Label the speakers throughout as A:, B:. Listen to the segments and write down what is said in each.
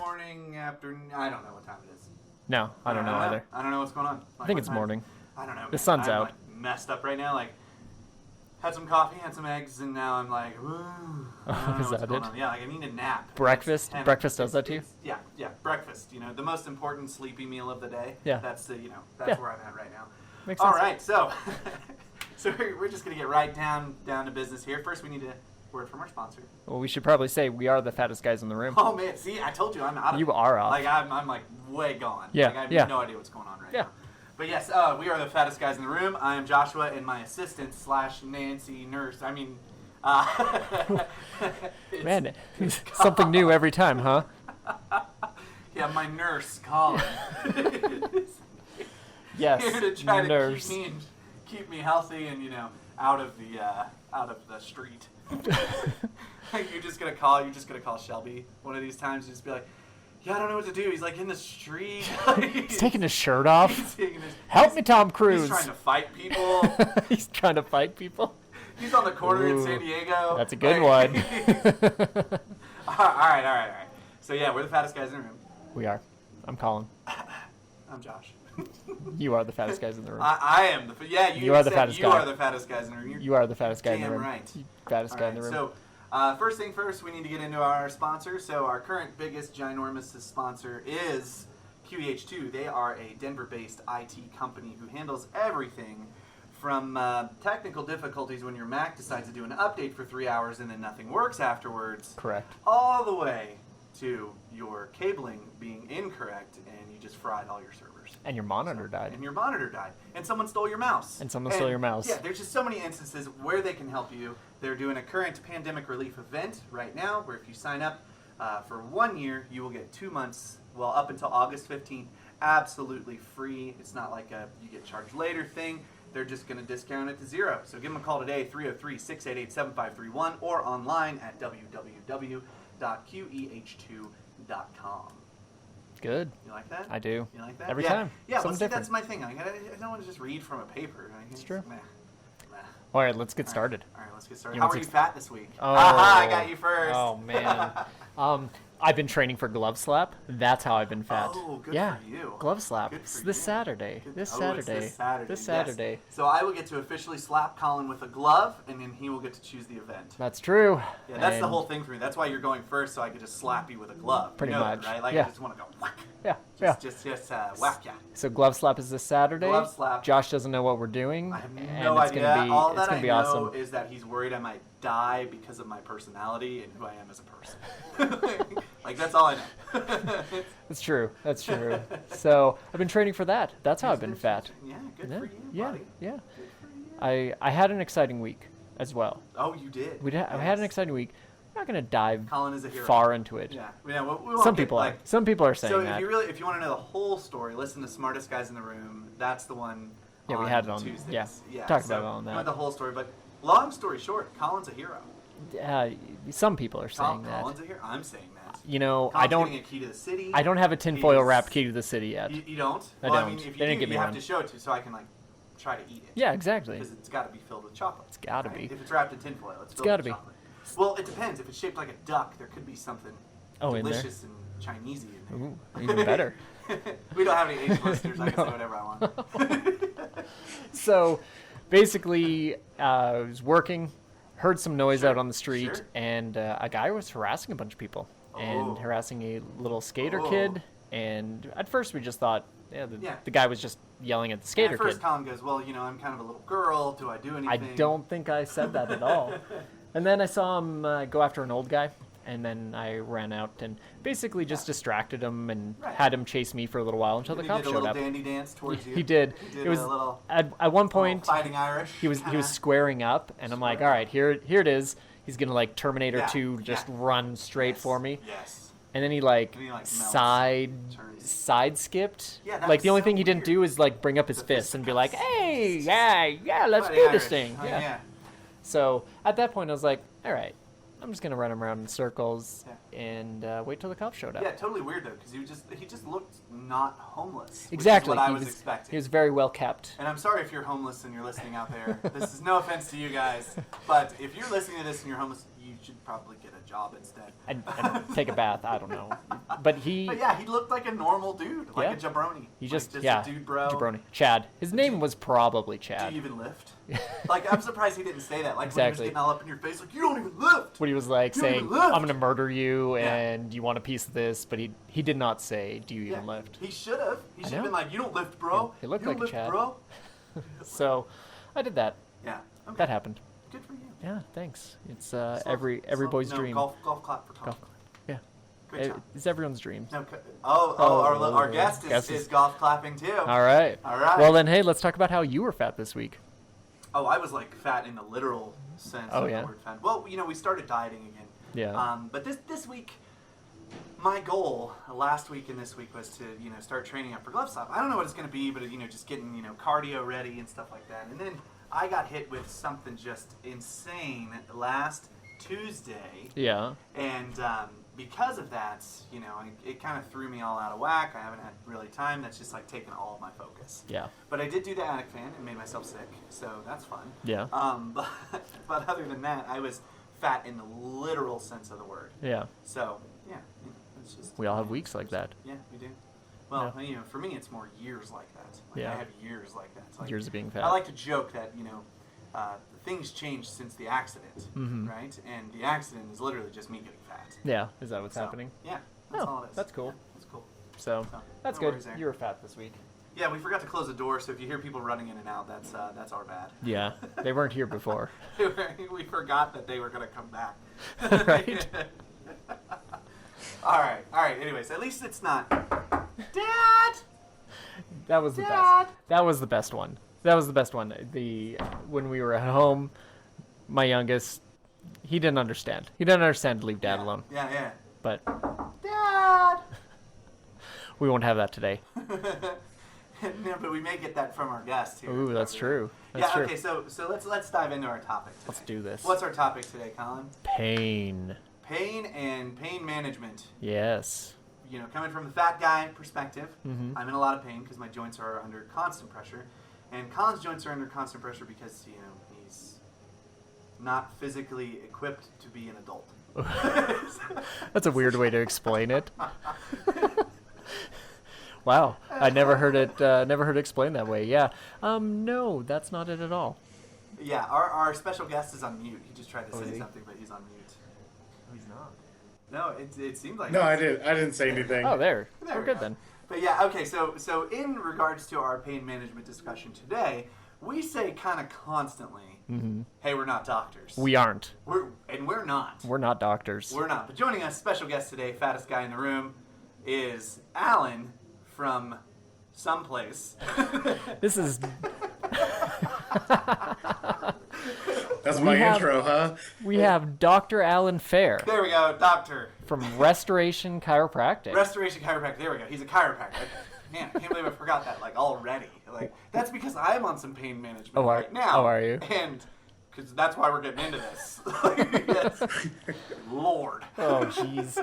A: morning, afternoon. I don't know what time it is.
B: No, I don't know either.
A: I don't know what's going on.
B: I think it's morning.
A: I don't know.
B: The sun's out.
A: I'm messed up right now. Had some coffee, had some eggs, and now I'm like, woo.
B: Is that it?
A: Yeah, I need a nap.
B: Breakfast? Breakfast does that to you?
A: Yeah, breakfast. The most important sleepy meal of the day.
B: Yeah.
A: That's where I'm at right now.
B: Makes sense.
A: All right, so we're just gonna get right down to business here. First, we need a word from our sponsor.
B: Well, we should probably say we are the fattest guys in the room.
A: Oh man, see, I told you I'm out of it.
B: You are off.
A: I'm way gone.
B: Yeah,
A: I have no idea what's going on right now. But yes, we are the fattest guys in the room. I am Joshua, and my assistant / Nancy nurse.
B: Man, something new every time, huh?
A: Yeah, my nurse, Colin.
B: Yes,
A: here to try
B: nurse.
A: to keep me healthy and out of the street. You're just gonna call Shelby one of these times and just be like, yeah, I don't know what to do. He's in the street.
B: He's taking his shirt off. Help me, Tom Cruise.
A: He's trying to fight people.
B: He's trying to fight people.
A: He's on the corner in San Diego.
B: That's a good one.
A: All right. So yeah, we're the fattest guys in the room.
B: We are. I'm Colin.
A: I'm Josh.
B: You are the fattest guys in the room.
A: I am
B: You are the fattest guy.
A: You are the fattest guys in the room.
B: You are the fattest guy in the room.
A: Damn right.
B: Fattest guy in the room.
A: So, first thing first, we need to get into our sponsor. So our current biggest ginormous sponsor is QEH2. They are a Denver-based IT company who handles everything from technical difficulties when your Mac decides to do an update for 3 hours and then nothing works afterwards.
B: Correct.
A: All the way to your cabling being incorrect and you just fried all your servers.
B: And your monitor died.
A: And someone stole your mouse. Yeah, there's just so many instances where they can help you. They're doing a current pandemic relief event right now where if you sign up for 1 year, you will get 2 months, up until August 15th, absolutely free. It's not like a you get charged later thing. They're just going to discount it to zero. So give them a call today, 303-688-7531, or online at www.qeh2.com.
B: Good.
A: You like that?
B: I do.
A: You like that?
B: Every time.
A: Yeah,
B: Something different.
A: That's my thing. I don't want to just read from a paper.
B: It's true. All right, let's get started.
A: All right, let's get started. How are you fat this week?
B: Oh,
A: Aha, I got you first.
B: Oh, man. I've been training for glove slap. That's how I've been fat.
A: Oh, good for you.
B: Glove slap.
A: Good
B: It's
A: for
B: this
A: you.
B: Saturday. This
A: It's
B: Saturday.
A: this Saturday. Yes. So I will get to officially slap Colin with a glove, and then he will get to choose the event.
B: That's true.
A: Yeah, that's the whole thing for me. That's why you're going first, so I could just slap you with a glove.
B: Pretty
A: that,
B: much.
A: right? I just want to go whack.
B: Yeah.
A: Just whack ya.
B: So glove slap is this Saturday.
A: Glove slap.
B: Josh doesn't know what we're doing.
A: I have no idea. All that I know
B: awesome.
A: is that he's worried I might die because of my personality and who I am as a person. That's all I know.
B: That's true. So I've been training for that. That's how I've been fat.
A: Yeah, good for you, buddy.
B: Yeah.
A: Good for you.
B: I had an exciting week as well.
A: Oh, you did.
B: I had an exciting week. I'm not going to dive
A: Colin is a hero.
B: far into it.
A: Yeah. We won't
B: Some people are. Some people are saying that.
A: So if you want to know the whole story, listen to Smartest Guys in the Room. That's the one.
B: Yeah, we had it on
A: Tuesdays.
B: Yeah. Talk about it on that.
A: Not the whole story, but long story short, Colin's a hero.
B: Some people are saying that.
A: Colin's a hero. I'm saying that.
B: Colin's
A: I don't. Getting a key to the city.
B: I don't have a tinfoil wrapped key to the city yet.
A: You don't?
B: I don't.
A: If you
B: they didn't give me
A: you
B: one.
A: have to show it to so I can try to eat it.
B: Yeah, exactly.
A: Because it's got to be filled with chocolate.
B: It's got to be.
A: If it's wrapped in tinfoil, it's filled
B: gotta
A: with
B: be.
A: chocolate. Well, it depends. If it's shaped like a duck, there could be something delicious and Chinesey in there.
B: Ooh, even better.
A: We don't have any Asian listeners. I can say whatever I want.
B: So, basically, I was working, heard some noise out on the street, and a guy was harassing a bunch of people and harassing a little skater kid. And at first, we just thought, the guy was just yelling at the skater kid.
A: At first, Colin goes, well, I'm kind of a little girl. Do I do anything?
B: I don't think I said that at all. And then I saw him go after an old guy, and then I ran out and basically just distracted him and had him chase me for a little while until the cops showed up.
A: He did a little dandy dance towards you.
B: He did.
A: It
B: was
A: a little
B: at one point
A: fighting Irish.
B: He was squaring up, and I'm like, all right, here it is. He's gonna Terminator 2 just run straight for me.
A: Yes.
B: And then he side skipped.
A: Yeah,
B: the only thing he didn't do is bring up his fist and be like, hey, yeah, let's do this thing. Yeah. So at that point, I was like, all right, I'm just gonna run him around in circles and wait till the cops showed up.
A: Yeah, totally weird though, because he just looked not homeless.
B: Exactly.
A: Which is what I was expecting.
B: He was very well kept.
A: And I'm sorry if you're homeless and you're listening out there. This is no offense to you guys, but if you're listening to this and you're homeless, you should probably get a job instead.
B: And take a bath. I don't know. But
A: yeah, he looked like a normal dude, like a jabroni.
B: He just
A: a dude, bro.
B: Jabroni. Chad. His name was probably Chad.
A: Do you even lift? Like, I'm surprised he didn't say that. Like, when he was getting all up in your face, like, you don't even lift.
B: When he was like saying, I'm going to murder you and you want a piece of this, but he did not say, do you even lift?
A: He should have. He should have been like, you don't lift, bro.
B: He looked like Chad.
A: Bro.
B: So, I did that.
A: Yeah. Okay.
B: That happened.
A: Good for you.
B: Yeah, thanks. It's every boy's dream.
A: Golf clap for Tom.
B: Golf clap. Yeah.
A: Great job.
B: It's everyone's dream.
A: No, our guest is golf clapping too.
B: All right. Well then, hey, let's talk about how you were fat this week.
A: Oh, I was like fat in the literal sense of the word fat. Well, we started dieting again.
B: Yeah.
A: But this week, my goal last week and this week was to start training up for glove stop. I don't know what it's going to be, but just getting cardio ready and stuff like that. And then I got hit with something just insane last Tuesday.
B: Yeah.
A: And because of that, it kind of threw me all out of whack. I haven't had really time. That's just like taken all of my focus.
B: Yeah.
A: But I did do the attic fan and made myself sick, so that's fun.
B: Yeah.
A: But other than that, I was fat in the literal sense of the word.
B: Yeah.
A: So yeah, it's just.
B: We all have weeks like that.
A: Yeah, we do. Well, for me, it's more years like that. Like, I have years like that. Like,
B: years of being fat.
A: I like to joke that things changed since the accident, right? And the accident is literally just me getting fat.
B: Yeah, is that what's happening?
A: Yeah, that's all it is.
B: That's cool.
A: Yeah, that's cool.
B: So that's good. You were fat this week.
A: Yeah, we forgot to close the door, so if you hear people running in and out, that's our bad.
B: Yeah, they weren't here before.
A: We forgot that they were gonna come back.
B: Right.
A: All right. Anyways, at least it's not. Dad.
B: That was the best. That was the best one. That was the best one. When we were at home, my youngest, he didn't understand. He didn't understand to leave Dad alone.
A: Yeah.
B: But
A: Dad.
B: We won't have that today.
A: No, but we may get that from our guest here.
B: Ooh, that's true. That's true.
A: Okay. So let's dive into our topic today.
B: Let's do this.
A: What's our topic today, Colin?
B: Pain.
A: Pain and pain management.
B: Yes.
A: Coming from the fat guy perspective, I'm in a lot of pain because my joints are under constant pressure. And Colin's joints are under constant pressure because, he's not physically equipped to be an adult.
B: That's a weird way to explain it. Wow, I never heard it explained that way. Yeah. No, that's not it at all.
A: Yeah, our special guest is on mute. He just tried to say something, but he's on mute.
B: Oh, he's not.
A: No, it seemed like.
C: No, I didn't say anything.
B: Oh, there. We're good then.
A: But yeah, okay. So in regards to our pain management discussion today, we say kind of constantly, "Hey, we're not doctors."
B: We aren't.
A: We're not.
B: We're not doctors.
A: We're not. But joining us, special guest today, fattest guy in the room, is Alan from someplace.
B: This is.
C: That's my intro, huh?
B: We have Dr. Alan Fair.
A: There we go, doctor.
B: From Restoration Chiropractic.
A: Restoration Chiropractic, there we go. He's a chiropractor. Man, I can't believe I forgot that, already. That's because I'm on some pain management right now.
B: Oh, are you?
A: And, because that's why we're getting into this. Yes. Lord.
B: Oh, jeez.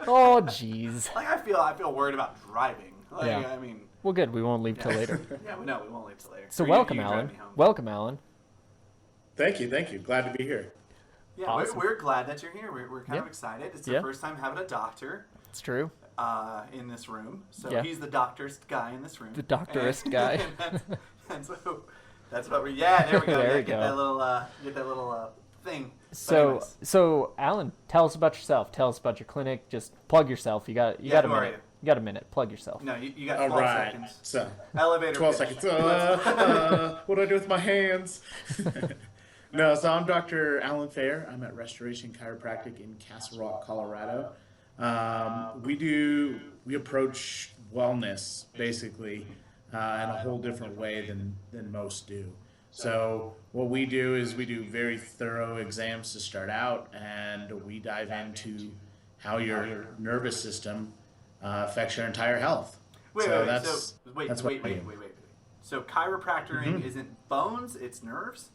B: Oh, jeez.
A: I feel worried about driving.
B: Yeah.
A: I mean.
B: Well, good. We won't leave till later.
A: Yeah, we won't leave till later.
B: So welcome, Alan. Welcome, Alan.
C: Thank you. Glad to be here.
A: Yeah,
B: awesome.
A: we're glad that you're here. We're kind of excited. It's the first time having a doctor.
B: It's true.
A: In this room. So he's the doctorest guy in this room.
B: The doctorest guy.
A: And so that's what we. Yeah, there we go.
B: There we
A: get
B: go.
A: Get that little thing.
B: So Alan, tell us about yourself. Tell us about your clinic. Just plug yourself. You got a minute. You got a minute. Plug yourself.
A: No, you got 12 seconds.
C: So
A: elevator.
C: 12
A: pitch.
C: seconds. What do I do with my hands? No, so I'm Dr. Alan Fair. I'm at Restoration Chiropractic in Castle Rock, Colorado. We approach wellness basically in a whole different way than most do. So what we do is we do very thorough exams to start out, and we dive into how your nervous system affects your entire health.
A: Wait. So chiropractoring isn't bones, it's nerves?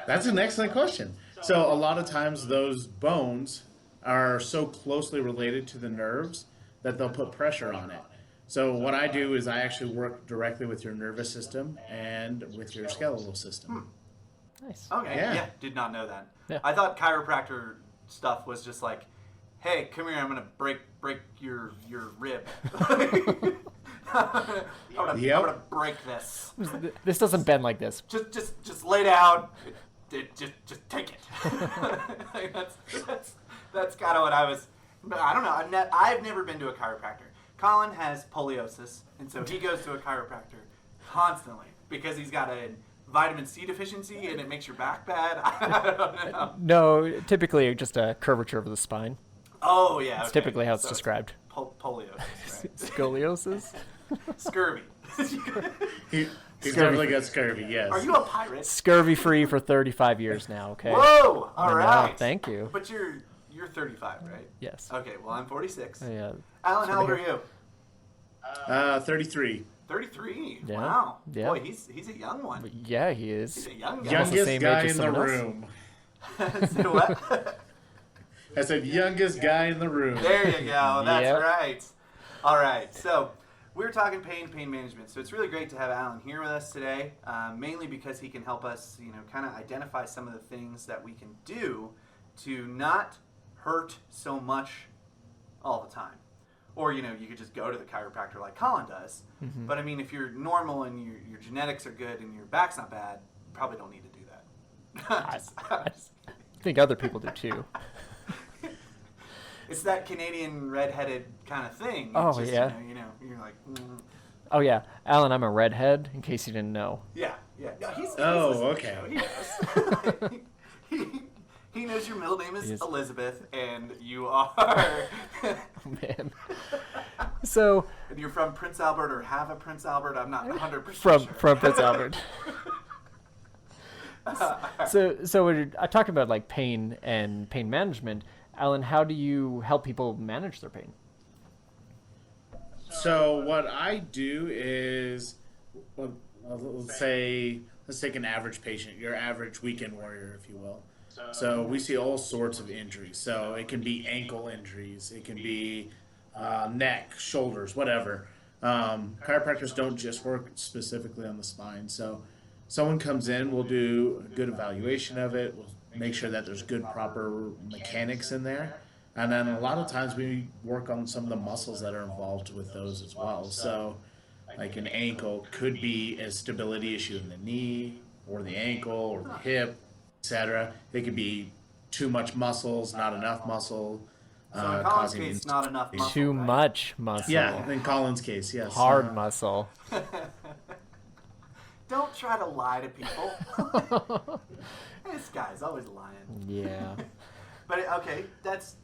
C: That's an excellent question. So a lot of times those bones are so closely related to the nerves that they'll put pressure on it. So what I do is I actually work directly with your nervous system and with your skeletal system.
B: Nice.
A: Okay.
C: Yeah.
A: Yeah. Did not know that.
B: Yeah.
A: I thought chiropractor stuff was just like, hey, come here, I'm gonna break your rib. I'm gonna break this.
B: This doesn't bend like this.
A: Just lay down. Just take it. Like, that's kind of what I was. But I don't know. I've never been to a chiropractor. Colin has scoliosis, and so he goes to a chiropractor constantly because he's got a vitamin C deficiency and it makes your back bad. I don't know.
B: No, typically just a curvature of the spine.
A: Oh yeah.
B: It's typically how it's described.
A: Poliosis, right?
B: Scoliosis.
A: Scurvy.
C: He's definitely got scurvy, yes.
A: Are you a pirate?
B: Scurvy-free for 35 years now, okay?
A: Whoa! All right.
B: Thank you.
A: But you're 35, right?
B: Yes.
A: Okay, well, I'm 46.
B: Yeah.
A: Alan, how old are you?
C: 33.
A: 33?
B: Yeah.
A: Wow.
B: Yeah.
A: Boy, he's a young one.
B: Yeah, he is.
A: He's a young guy.
B: Young-
C: Youngest
B: same
C: guy
B: age as
C: in the
B: someone else?
C: room.
A: Say what?
C: I said youngest guy in the room.
A: There you go. That's
B: Yep.
A: right. All right. So we're talking pain management. So it's really great to have Alan here with us today, mainly because he can help us, kind of identify some of the things that we can do to not hurt so much all the time. Or, you could just go to the chiropractor like Colin does. Mm-hmm. But, I mean, if you're normal and your genetics are good and your back's not bad, you probably don't need to do that.
B: I think other people do too.
A: It's that Canadian redheaded kind of thing.
B: Oh,
A: just,
B: yeah.
A: You're like,
B: Oh, yeah. Alan, I'm a redhead, in case you didn't know.
A: yeah. No, he's
C: okay.
A: He knows. He knows your middle name is Elizabeth, and you are...
B: Oh, man. So...
A: And you're from Prince Albert or have a Prince Albert. I'm not 100%
B: from
A: sure.
B: From Prince Albert. So when I talk about like pain and pain management, Alan, how do you help people manage their pain?
C: So what I do is, let's take an average patient, your average weekend warrior, if you will. So we see all sorts of injuries. So it can be ankle injuries, it can be neck, shoulders, whatever. Chiropractors don't just work specifically on the spine. So someone comes in, we'll do a good evaluation of it. We'll make sure that there's good, proper mechanics in there. And then a lot of times we work on some of the muscles that are involved with those as well. So like an ankle could be a stability issue in the knee or the ankle or the hip, etc. It could be too much muscles, not enough muscle.
A: So in Colin's case, not enough muscle.
B: Too
A: right?
B: much muscle.
C: Yeah, in Colin's case, yes.
B: Hard muscle.
A: Don't try to lie to people. This guy's always lying.
B: Yeah.
A: But okay, that's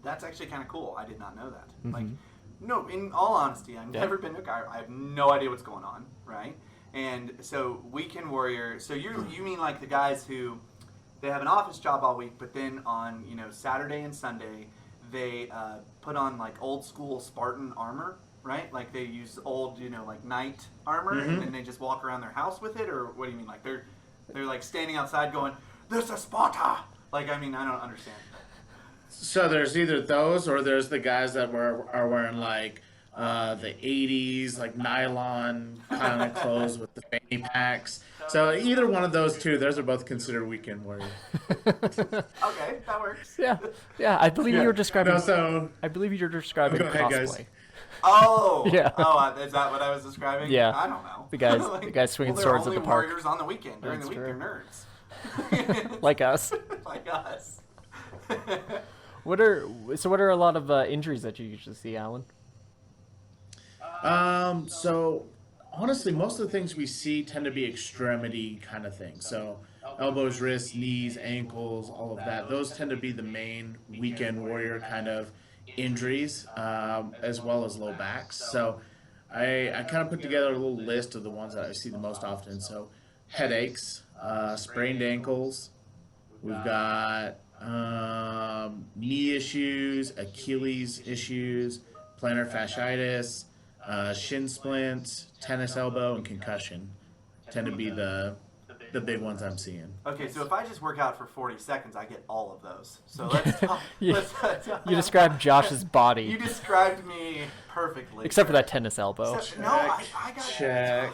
A: actually kind of cool. I did not know that.
B: Mm-hmm.
A: Like, no, in all honesty, I've never been to a chiropractor. I have no idea what's going on, right? And so Weekend Warrior. So you mean like the guys who they have an office job all week, but then on Saturday and Sunday they put on like old school Spartan armor, right? Like they use old like knight armor,
C: Mm-hmm.
A: and then they just walk around their house with it, or what do you mean? Like they're like standing outside going, "This is Sparta." Like, I mean, I don't understand.
C: So there's either those or there's the guys that are wearing like the 80s like nylon kind of clothes with the fanny packs. So either one of those two, those are both considered weekend warriors.
A: Okay, that works.
B: Yeah. I believe you were describing.
C: No,
B: I believe you're describing
C: Go ahead,
B: cosplay.
C: guys.
A: Oh,
B: Yeah.
A: Oh, is that what I was describing?
B: Yeah.
A: I don't know.
B: The guys swinging swords at the park.
A: Warriors on the weekend. During
B: That's
A: the week,
B: true.
A: they're nerds.
B: Like us.
A: Like us.
B: What are a lot of injuries that you usually see, Alan?
C: So honestly, most of the things we see tend to be extremity kind of things. So elbows, wrists, knees, ankles, all of that. Those tend to be the main weekend warrior kind of injuries, as well as low backs. So I kind of put together a little list of the ones that I see the most often. So headaches, sprained ankles, we've got knee issues, Achilles issues, plantar fasciitis, shin splints, tennis elbow, and concussion tend to be the big ones I'm seeing.
A: Okay, so if I just work out for 40 seconds, I get all of those. So let's talk.
B: You described Josh's body.
A: You described me perfectly.
B: Except for that tennis elbow.
A: No, I got
C: Check.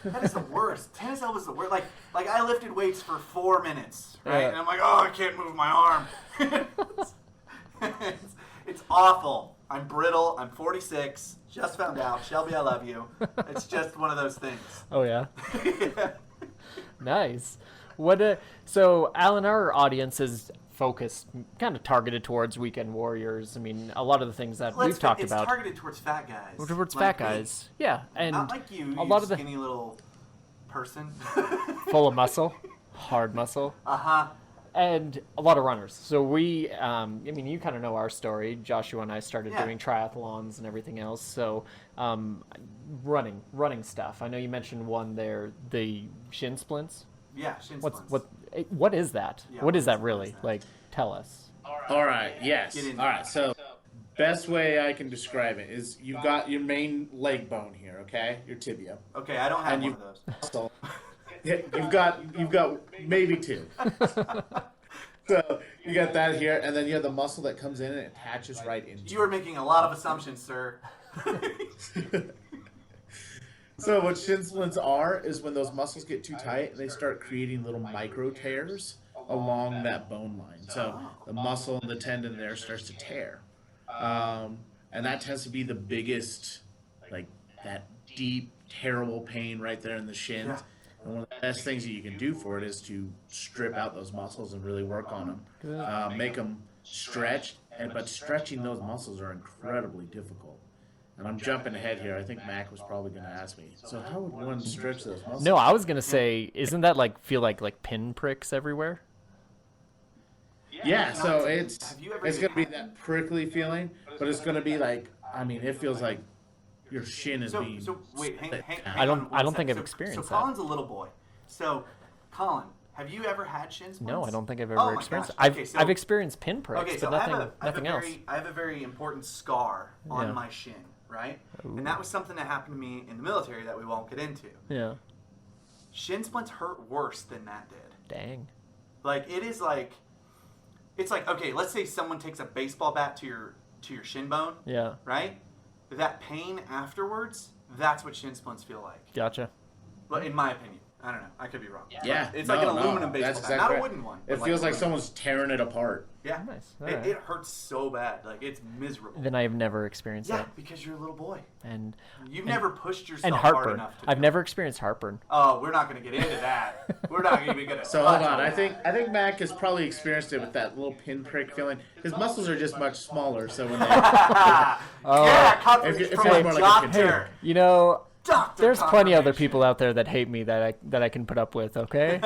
A: That is the worst. Tennis elbow is the worst. Like I lifted weights for 4 minutes, right?
B: Yeah.
A: And I'm like, oh, I can't move my arm. It's awful. I'm brittle. I'm 46. Just found out. Shelby, I love you. It's just one of those things.
B: Oh, yeah?
A: Yeah.
B: Nice. So, Alan, our audience is focused, kind of targeted towards weekend warriors. I mean, a lot of the things that we've talked about.
A: It's targeted towards fat guys.
B: Towards
A: like
B: fat guys. Yeah. And
A: not like you
B: lot of
A: skinny little person.
B: full of muscle, hard muscle.
A: Uh-huh.
B: And a lot of runners. So we, I mean, you kind of know our story. Joshua and I started doing triathlons and everything else. So running stuff. I know you mentioned one there, the shin splints.
A: Yeah, shin splints.
B: What is that?
A: Yeah,
B: what is that really? Like, tell us.
C: All right. Yes.
A: Get in
C: All
A: there.
C: right. So, best way I can describe it is you've got your main leg bone here. Okay, your tibia.
A: Okay, I don't have
C: And
A: one
C: you-
A: of those.
C: So, you've got maybe two. So you got that here, and then you have the muscle that comes in and it attaches right into.
A: You are making a lot of assumptions, sir.
C: So what shin splints are is when those muscles get too tight, they start creating little micro tears along that bone line. So the muscle and the tendon there starts to tear, and that tends to be the biggest, like that deep, terrible pain right there in the shins.
A: Yeah.
C: And one of the best things that you can do for it is to strip out those muscles and really work on them, make them stretch. But stretching those muscles are incredibly difficult. And I'm jumping ahead here. I think Mac was probably going to ask me. So how would one stretch those muscles?
B: No, I was gonna say, isn't that feel like pin pricks everywhere?
C: Yeah. So it's
A: Have you ever
C: going to be
A: had-
C: that prickly feeling, but it's going to be like, I mean, it feels like your shin is being.
A: So wait, hang
B: I don't-
A: on
B: I don't
A: one
B: think I've
A: second.
B: experienced
A: so
B: that.
A: Colin's a little boy. So, Colin, have you ever had shin splints?
B: No, I don't think I've
A: Oh
B: ever
A: my
B: experienced it.
A: gosh. Okay, so-
B: I've experienced pin pricks,
A: Okay,
B: but
A: so
B: nothing else.
A: I have a very important scar on
B: Yeah.
A: my shin, right? And that was something that happened to me in the military that we won't get into.
B: Yeah.
A: Shin splints hurt worse than that did.
B: Dang.
A: Like it's like, okay, let's say someone takes a baseball bat to your shin bone,
B: Yeah.
A: right? That pain afterwards, that's what shin splints feel like.
B: Gotcha.
A: But in my opinion, I don't know. I could be wrong.
C: Yeah,
A: It's like an aluminum baseball
C: that's
A: bat,
C: exactly
A: not a
C: right.
A: wooden one.
C: It
A: but
C: feels like
A: aluminum.
C: someone's tearing it apart.
A: Yeah.
B: Nice.
A: It,
B: Alright.
A: it hurts so bad. Like it's miserable.
B: Then I have never experienced
A: Yeah,
B: that.
A: because you're a little boy.
B: And
A: Never pushed yourself
B: and
A: hard
B: heartburn.
A: enough to
B: I've
A: do
B: never
A: it.
B: experienced heartburn.
A: Oh, we're not going to get into that. We're not even going to.
C: So hold on, I think Mac has probably experienced it with that little pinprick feeling. His muscles are just much smaller, so when they
A: yeah, confirmation
C: if
A: from
C: you're
A: a
C: more like a
A: doctor.
B: You know,
A: Doctor
B: there's plenty other
A: confirmation.
B: people out there that hate me that I can put up with. Okay.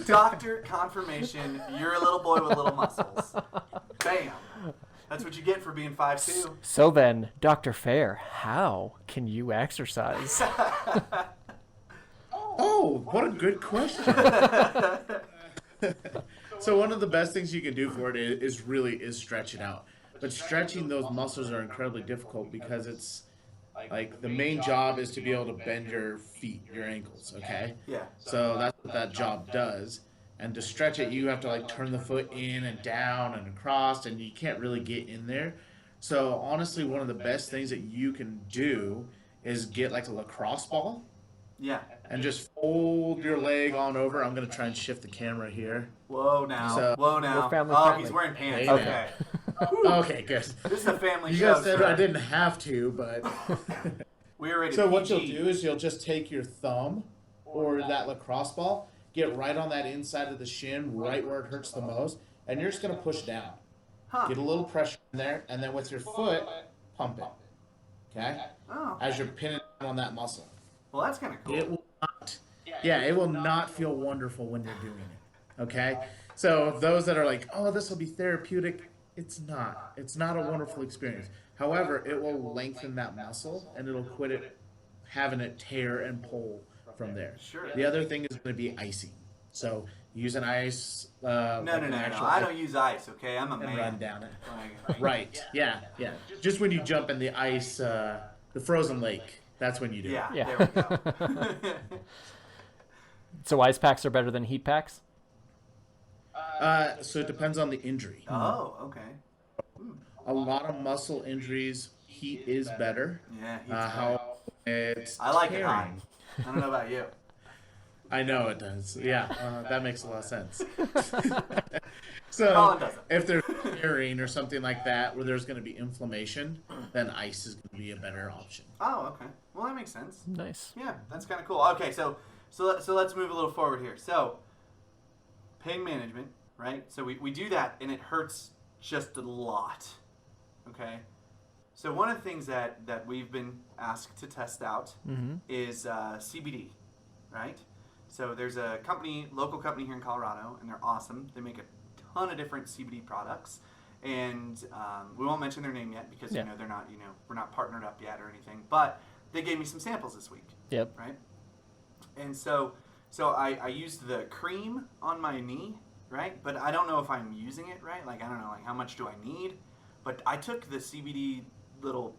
A: Doctor confirmation. You're a little boy with little muscles. Bam. That's what you get for being 5'2".
B: So then, Dr. Fair, how can you exercise?
C: Oh, what a good question. So one of the best things you can do for it is stretch it out. But stretching those muscles are incredibly difficult because it's like the main job is to be able to bend your feet, your ankles, okay?
A: Yeah.
C: So that's what that job does. And to stretch it, you have to like turn the foot in and down and across, and you can't really get in there. So honestly, one of the best things that you can do is get like a lacrosse ball
A: Yeah.
C: and just fold your leg on over. I'm going to try and shift the camera here.
A: Whoa now.
C: So-
A: Whoa now.
B: We're family
A: Oh,
B: friendly.
A: he's wearing pants.
C: Hey,
A: Okay.
C: Okay, good.
A: This is a family
C: You
A: show.
C: guys said
A: sir.
C: I didn't have to, but...
A: We were rated
C: So what
A: PG.
C: you'll do is you'll just take your thumb or that lacrosse ball, get right on that inside of the shin, right where it hurts the most, and you're just going to push down.
A: Huh.
C: Get a little pressure in there, and then with your foot, pump it. Okay?
A: Oh.
C: As you're pinning down on that muscle.
A: Well, that's kind of cool.
C: It will not, it will not feel wonderful when you're doing it. Okay? So those that are like, oh, this will be therapeutic, it's not. It's not a wonderful experience. However, it will lengthen that muscle, and it'll quit it having it tear and pull from there.
A: Sure.
C: The other thing is going to be icing. So use an ice.
A: No. I don't use ice. Okay, I'm a
C: and
A: man.
C: run down it.
A: Like,
C: Right. Yeah. Just when you jump in the ice, the frozen lake, that's when you do
A: Yeah.
C: it.
B: Yeah.
A: There we go.
B: So ice packs are better than heat packs?
C: So it depends on the injury.
A: Oh, okay.
C: A lot of muscle injuries, heat is better.
A: Yeah. He's
C: How it's
A: I like it
C: tearing.
A: hot. I don't know about you.
C: I know it does. Yeah, that makes a lot of sense. So
A: Colin doesn't.
C: if there's tearing or something like that where there's going to be inflammation, then ice is going to be a better option.
A: Oh, okay. Well, that makes sense.
B: Nice.
A: Yeah, that's kind of cool. Okay, so let's move a little forward here. So, pain management, right? So we do that, and it hurts just a lot. Okay? So one of the things that we've been asked to test out is CBD, right? So there's a local company here in Colorado, and they're awesome. They make a ton of different CBD products, and we won't mention their name yet because they're not, we're not partnered up yet or anything. But they gave me some samples this week.
B: Yep.
A: Right. And so I used the cream on my knee, right? But I don't know if I'm using it right. Like I don't know, like how much do I need? But I took the CBD little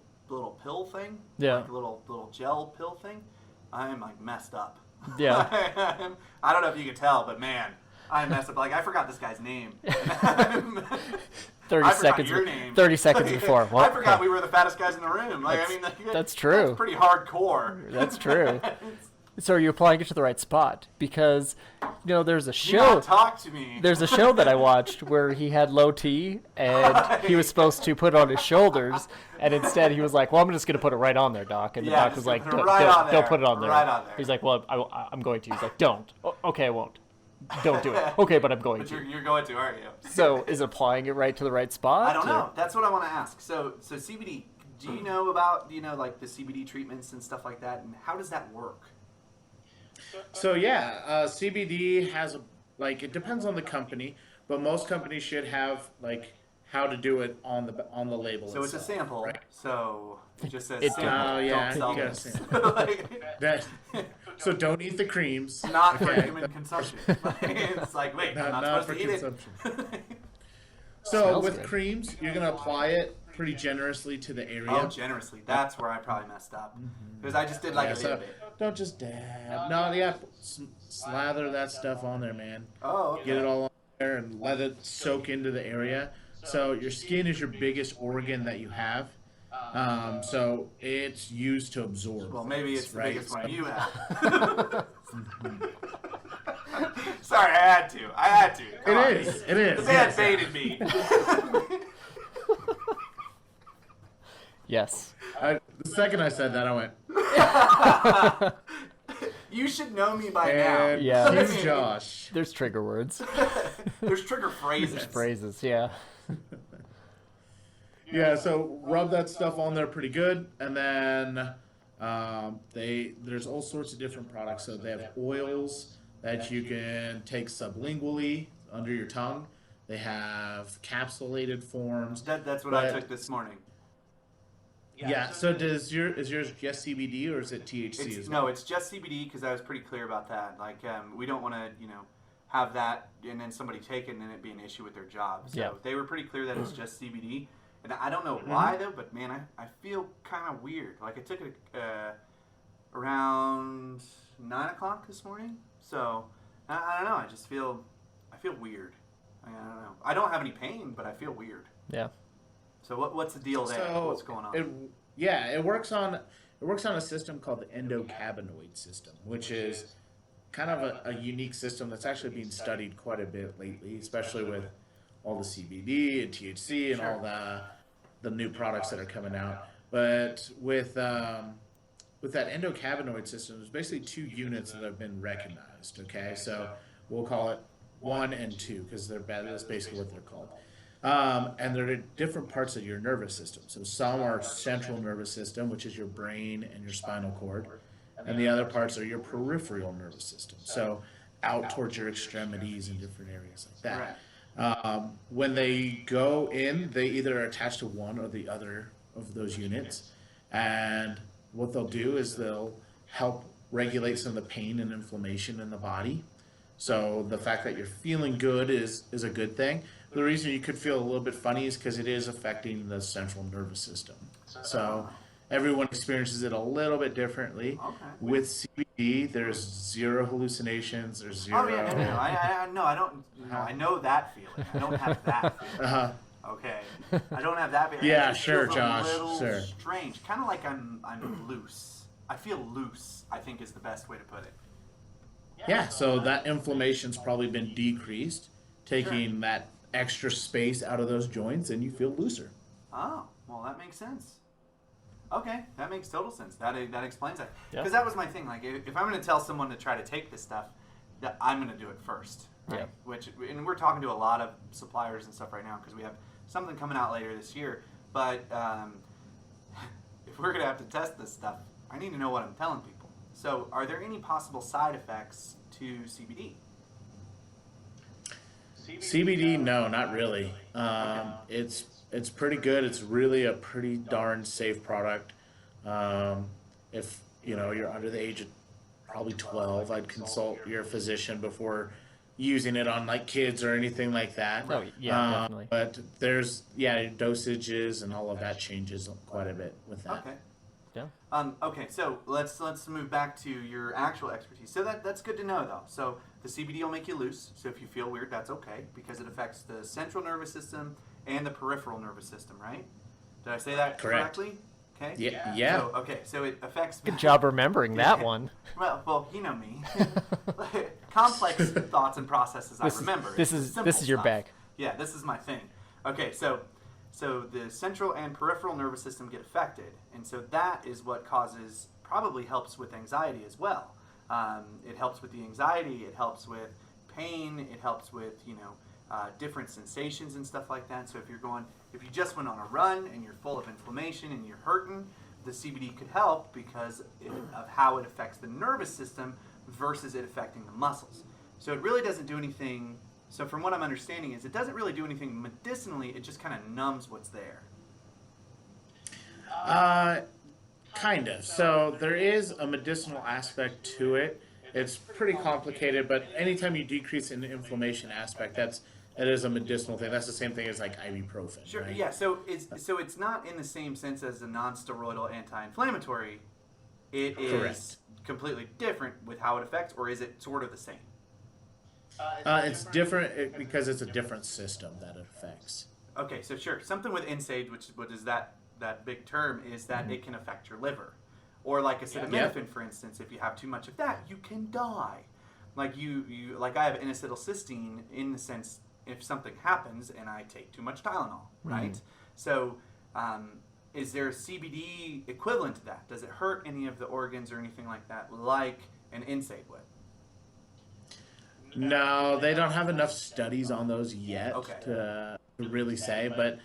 A: pill thing, like a little gel pill thing. I am like messed up.
B: Yeah.
A: I don't know if you can tell, but man, I messed up. Like I forgot this guy's name.
B: 30 seconds.
A: Your name.
B: 30 seconds before.
A: Well, I forgot we were the fattest guys in the room. Like
B: that's true.
A: That's pretty hardcore.
B: That's true. So are you applying it to the right spot? Because there's a show.
A: Do not talk to me.
B: There's a show that I watched where he had low T and he was supposed to put it on his shoulders, and instead he was like, "Well, I'm just going to put it right on there, doc." And the doc was like, "Don't put it on there."
A: Right on there.
B: He's like, "Well, I'm going to." He's like, "Don't." Okay, I won't. Don't do it. Okay, but I'm going to.
A: You're going to, aren't you?
B: So is applying it right to the right spot?
A: I don't know. That's what I want to ask. So CBD. Do you know about like the CBD treatments and stuff like that, and how does that work?
C: So CBD has it depends on the company, but most companies should have how to do it on the label.
A: So it's a sample,
C: right?
A: So it just says
B: It's
A: sample.
C: you
A: Don't
C: gotta
A: sell
C: sample. So don't eat the creams.
A: Not for human consumption. It's like, wait, I'm not supposed to eat it.
C: So
B: Smells
C: with
B: good.
C: creams, you're gonna apply it prether generously to the area.
A: Oh, generously. That's where I probably messed up. Because I just did like a little bit.
C: Don't just dab. No, slather that stuff on there, man.
A: Oh, okay.
C: Get it all on there and let it soak into the area. So your skin is your biggest organ that you have. So it's used to absorb.
A: Well, maybe it's the
C: right?
A: biggest one you have. Sorry, I had to. Come on.
C: It is.
A: The man baited me.
B: Yes.
C: The second I said that, I went.
A: You should know me by now.
C: And
B: Yeah.
C: cue Josh.
B: There's trigger words.
A: There's trigger phrases.
B: There's phrases, yeah.
C: Yeah, so rub that stuff on there pretty good, and then there's all sorts of different products. So they have oils that you can take sublingually under your tongue. They have capsulated forms.
A: That's what I took this morning.
C: Yeah. So is yours just CBD or is it THC as well?
A: No, it's just CBD because I was pretty clear about that. Like, we don't want to, have that and then somebody take it and then it be an issue with their job. So they were pretty clear that it's just CBD. And I don't know why though, but man, I feel kind of weird. Like I took it around 9 o'clock this morning. So I don't know. I feel weird. I don't know. I don't have any pain, but I feel weird.
B: Yeah.
A: So what's the deal there?
C: So
A: What's going on?
C: It works on a system called the endocannabinoid system, which is kind of a unique system that's actually being studied quite a bit lately, especially with all the CBD and THC and all the new products that are coming out. But with that endocannabinoid system, there's basically two units that have been recognized. Okay, so we'll call it 1 and 2 because that's basically what they're called. And they're different parts of your nervous system. So some are central nervous system, which is your brain and your spinal cord, and the other parts are your peripheral nervous system. So out towards your extremities and different areas like that.
A: Right.
C: When they go in, they either are attached to one or the other of those units, and what they'll do is they'll help regulate some of the pain and inflammation in the body. So the fact that you're feeling good is a good thing. The reason you could feel a little bit funny is because it is affecting the central nervous system. So everyone experiences it a little bit differently.
A: Okay.
C: With CBD, there's zero hallucinations. There's zero.
A: Oh yeah, no, I don't. I know that feeling. I don't have that feeling. Okay, I don't have that feeling.
C: Yeah,
A: it just
C: sure,
A: feels
C: Josh.
A: A little
C: Sure.
A: strange, kind of like I'm loose. I feel loose, I think is the best way to put it.
C: Yeah, so that inflammation's probably been decreased, taking that extra space out of those joints, and you feel looser.
A: Oh, well, that makes sense. Okay, that makes total sense. That explains that. Because that was my thing. Like, if I'm going to tell someone to try to take this stuff, that I'm going to do it first. Right? Yeah. And we're talking to a lot of suppliers and stuff right now because we have something coming out later this year. But if we're going to have to test this stuff, I need to know what I'm telling people. So, are there any possible side effects to CBD?
C: CBD, no, not really. It's pretty good. It's really a pretty darn safe product. If you're under the age of probably 12, I'd consult your physician before using it on like kids or anything like that.
B: Oh yeah, definitely.
C: But there's dosages and all of that changes quite a bit with that.
A: Okay.
B: Yeah.
A: Okay, so let's move back to your actual expertise. So that's good to know, though. So the CBD will make you loose. So if you feel weird, that's okay because it affects the central nervous system and the peripheral nervous system, right? Did I say that correctly? Okay.
C: Yeah.
A: So it affects.
B: Good job remembering that one.
A: Well, you know me. Complex thoughts and processes I remember.
B: This is your bag.
A: Yeah, this is my thing. Okay, so the central and peripheral nervous system get affected, and so that is what probably helps with anxiety as well. It helps with the anxiety. It helps with pain. It helps with different sensations and stuff like that. So if you just went on a run and you're full of inflammation and you're hurting, the CBD could help because of how it affects the nervous system versus it affecting the muscles. So it really doesn't do anything. So from what I'm understanding is it doesn't really do anything medicinally. It just kind of numbs what's there.
C: Kind of. So there is a medicinal aspect to it. It's pretty complicated, but anytime you decrease an inflammation aspect, that is a medicinal thing. That's the same thing as like ibuprofen.
A: Sure.
C: Right?
A: Yeah. So it's not in the same sense as a non-steroidal anti-inflammatory. It is
C: Correct.
A: completely different with how it affects, or is it sort of the same?
C: It's different because it's a different system that it affects.
A: Okay. So sure, something with NSAID, which is that big term, is that it can affect your liver, or like acetaminophen, for instance. If you have too much of that, you can die. Like like I have N-acetylcysteine in the sense. If something happens and I take too much Tylenol, right? So is there a CBD equivalent to that? Does it hurt any of the organs or anything like that, like an NSAID would?
C: No, they don't have enough studies on those yet to really say. But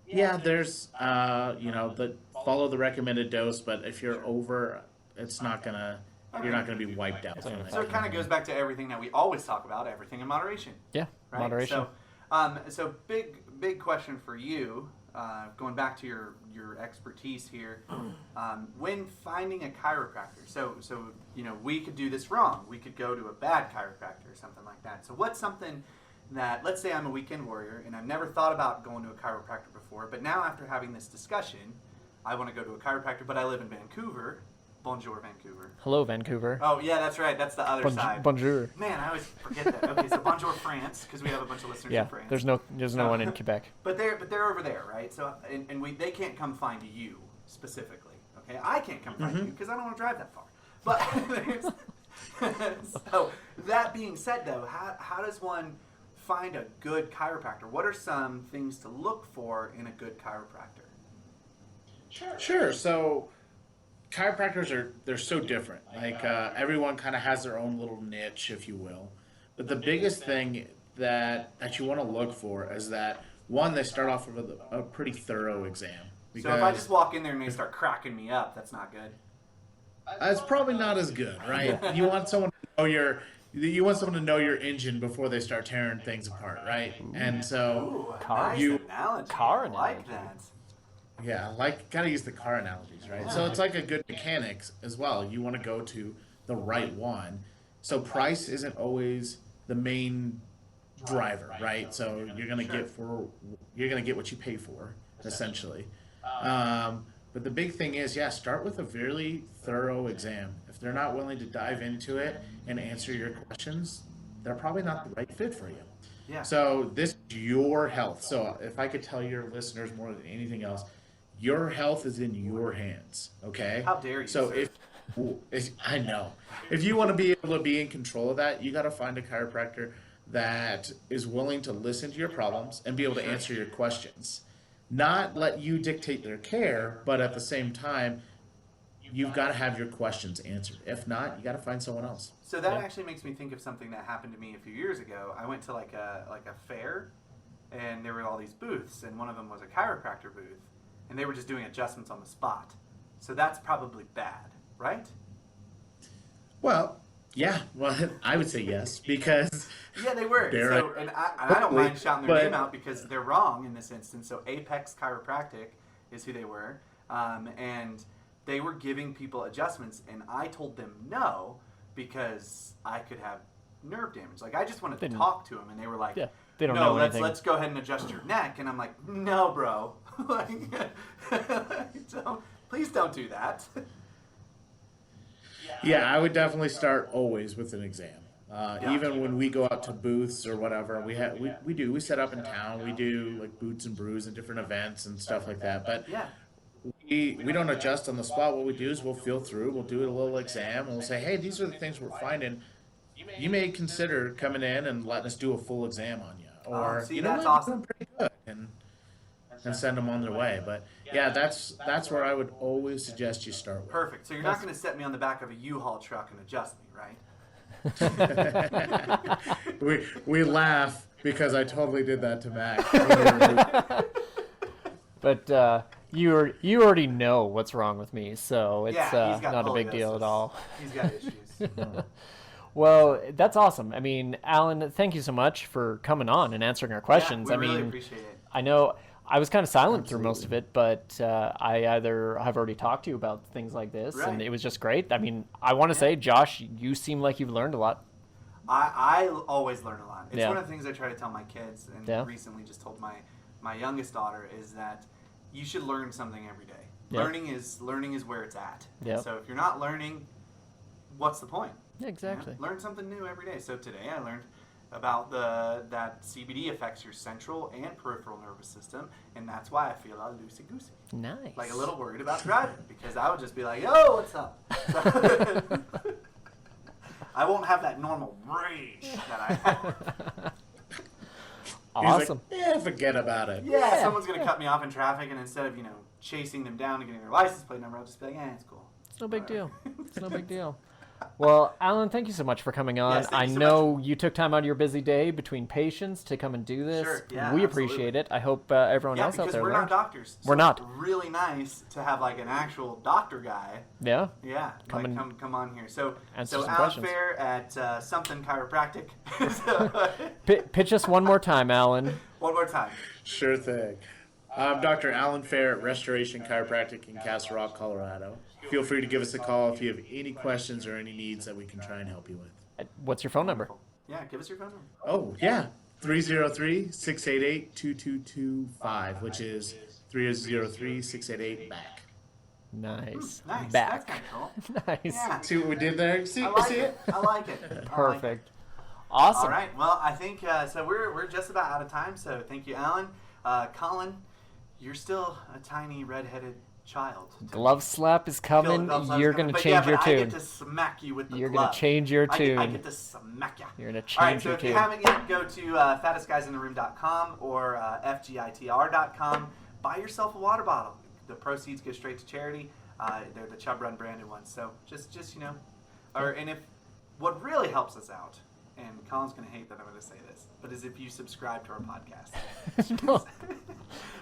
C: yeah, there's follow the recommended dose. But if you're over, it's not gonna. You're not going to be wiped out.
A: So it kind of goes back to everything that we always talk about, everything in moderation.
B: Yeah,
A: right?
B: Moderation.
A: So big question for you, going back to your expertise here, when finding a chiropractor. So we could do this wrong. We could go to a bad chiropractor or something like that. So what's something that, let's say I'm a weekend warrior and I've never thought about going to a chiropractor before, but now after having this discussion, I want to go to a chiropractor, but I live in Vancouver. Bonjour, Vancouver.
B: Hello, Vancouver.
A: Oh, yeah, that's right. That's the other side.
B: Bonjour.
A: Man, I always forget that. Okay, so bonjour, France, because we have a bunch of listeners in France.
B: There's no one in Quebec.
A: But they're over there, right? So and they can't come find you specifically. Okay, I can't come find you because I don't want to drive that far. But so that being said, though, how does one find a good chiropractor? What are some things to look for in a good chiropractor?
C: Sure. So chiropractors they're so different. Like everyone kind of has their own little niche, if you will. But the biggest thing that you want to look for is that one, they start off with a pretty thorough exam.
A: So if I just walk in there and they start cracking me up, that's not good.
C: It's probably not as good, right? You want someone to know your engine before they start tearing things apart, right? And so
A: nice analogy.
B: Car
A: I like that.
C: Yeah, gotta use the car analogies, right? So it's like a good mechanics as well. You want to go to the right one. So price isn't always the main driver, right? So you're gonna get what you pay for, essentially. But the big thing is, start with a very thorough exam. If they're not willing to dive into it and answer your questions, they're probably not the right fit for you.
A: Yeah.
C: So this is your health. So if I could tell your listeners more than anything else, your health is in your hands, okay?
A: How dare you?
C: So
A: sir.
C: I know. If you want to be able to be in control of that, you got to find a chiropractor that is willing to listen to your problems and be able to answer your questions. Not let you dictate their care, but at the same time, you've got to have your questions answered. If not, you got to find someone else.
A: So that actually makes me think of something that happened to me a few years ago. I went to like a fair, and there were all these booths, and one of them was a chiropractor booth, and they were just doing adjustments on the spot. So that's probably bad, right?
C: Well, yeah. Well, I would say yes because
A: yeah, they were. So, and I don't mind shouting their name out because they're wrong in this instance. So Apex Chiropractic is who they were, and they were giving people adjustments, and I told them no because I could have nerve damage. Like I just wanted to talk to them, and they were like,
B: they don't know anything.
A: Let's go ahead and adjust your neck. And I'm like, no, bro, please don't do that.
C: Yeah, I would definitely start always with an exam. Even when we go out to booths or whatever, we set up in town. We do like Boots and Brews and different events and stuff like that. But we don't adjust on the spot. What we do is we'll feel through. We'll do a little exam and we'll say, hey, these are the things we're finding. You may consider coming in and letting us do a full exam on you, or
A: that's awesome.
C: Pretty good, and send them on their way. But yeah, that's where I would always suggest you start with.
A: Perfect. So you're not going to set me on the back of a U-Haul truck and adjust me, right?
C: we laugh because I totally did that to Mac.
B: But you already know what's wrong with me, so it's not a big deal at all.
A: He's got issues.
B: Well, that's awesome. I mean, Alan, thank you so much for coming on and answering our questions.
A: We really appreciate it.
B: I know I was kind of silent through most of it, but I either have already talked to you about things like this, and it was just great. I mean, I want to say, Josh, you seem like you've learned a lot.
A: I always learn a lot. It's one of the things I try to tell my kids, and recently just told my youngest daughter, is that you should learn something every day. Learning is where it's at. So if you're not learning, what's the point?
B: Yeah, exactly.
A: Learn something new every day. So today I learned about that CBD affects your central and peripheral nervous system, and that's why I feel all loosey-goosey.
B: Nice.
A: Like a little worried about driving, because I would just be like, yo, what's up? I won't have that normal rage that I have.
B: Awesome.
C: Like, forget about it.
A: Yeah, someone's going to cut me off in traffic, and instead of, chasing them down and getting their license plate number, I'll just be like, it's cool.
B: It's no big deal. It's no big deal. Well, Alan, thank you so much for coming on.
A: Yes,
B: I know you took time out of your busy day between patients to come and do this.
A: Sure, yeah,
B: we appreciate it. I hope everyone else out there
A: learned. We're not doctors. So
B: we're not.
A: It's really nice to have like an actual doctor guy.
B: Yeah.
A: Yeah. Come on here. So Alan
B: questions.
A: Fair at Something Chiropractic.
B: Pitch us one more time, Alan.
A: One more time.
C: Sure thing. I'm Dr. Alan Fair at Restoration Chiropractic in Castle Rock, Colorado. Feel free to give us a call if you have any questions or any needs that we can try and help you with.
B: What's your phone number?
A: Yeah, give us your phone number.
C: Oh, yeah. 303-688-2225, which is 303-688-BACK.
B: Nice.
A: Nice.
B: Back.
A: That's cool.
B: Nice.
A: Yeah.
C: See what we did there? See it?
A: I like it.
B: Perfect. Awesome.
A: All right. Well, I think so. We're just about out of time. So thank you, Alan. Colin, you're still a tiny redheaded child.
B: Glove slap is coming. You're going to change your tune.
A: I get to smack you with the
B: You're
A: glove.
B: going to change your tune.
A: I get to smack you.
B: You're going to
A: All right,
B: change
A: so
B: your
A: if
B: tune.
A: you haven't yet, go to fattestguysintheroom.com or fgitr.com. Buy yourself a water bottle. The proceeds go straight to charity. They're the Chubb Run branded ones. So just and if what really helps us out, and Colin's going to hate that I'm going to say this, but is if you subscribe to our podcast.
B: No.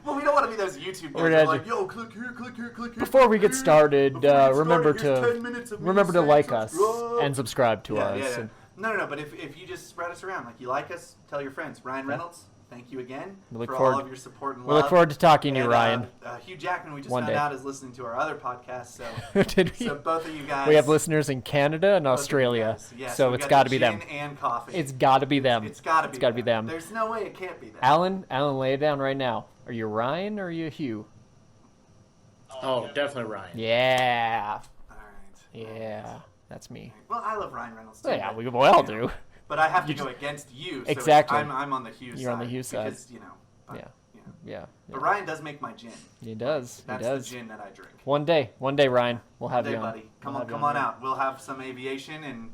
A: Well, we don't want to be those YouTube guys that are like, yo, click here, click here, click here.
B: Before we get started, remember
A: to
B: like us and subscribe to us.
A: Yeah. No, but if you just spread us around, like you like us, tell your friends. Ryan Reynolds, thank you again for all of your support and love.
B: We look forward to talking to you, Ryan.
A: Hugh Jackman, we just
B: One
A: found
B: day.
A: out, is listening to our other podcast. So,
B: Did we?
A: So both of you guys.
B: We have listeners in Canada and Australia,
A: yeah,
B: so it's got to be them.
A: Gin and coffee.
B: It's got to be them.
A: It's got to be
B: them.
A: There's no way it can't be them.
B: Alan, lay it down right now. Are you Ryan or are you Hugh?
C: Oh, definitely Ryan.
B: Yeah.
A: All right.
B: Yeah, that's me.
A: Well, I love Ryan Reynolds too.
B: Well, yeah, we all do.
A: But I have to go against you. So
B: exactly.
A: I'm on the Hugh side.
B: You're on the Hugh side.
A: Because,
B: Yeah. Yeah.
A: But Ryan does make my gin.
B: He does.
A: That's
B: he does.
A: the gin that I drink.
B: One day, Ryan, we'll have
A: One day,
B: you on.
A: buddy. Come on out. We'll have some aviation and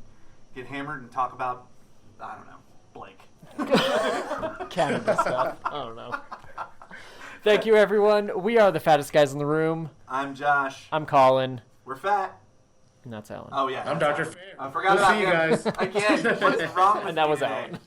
A: get hammered and talk about, I don't know, Blake.
B: Canada stuff. I don't know. Thank you, everyone. We are the fattest guys in the room.
A: I'm Josh.
B: I'm Colin.
A: We're fat.
B: And that's Alan.
A: Oh, yeah.
C: I'm Dr. Fair.
A: I forgot
C: we'll
A: about
C: see you guys.
A: Again, what is wrong with
B: And that
A: me
B: was
A: today?
B: Alan.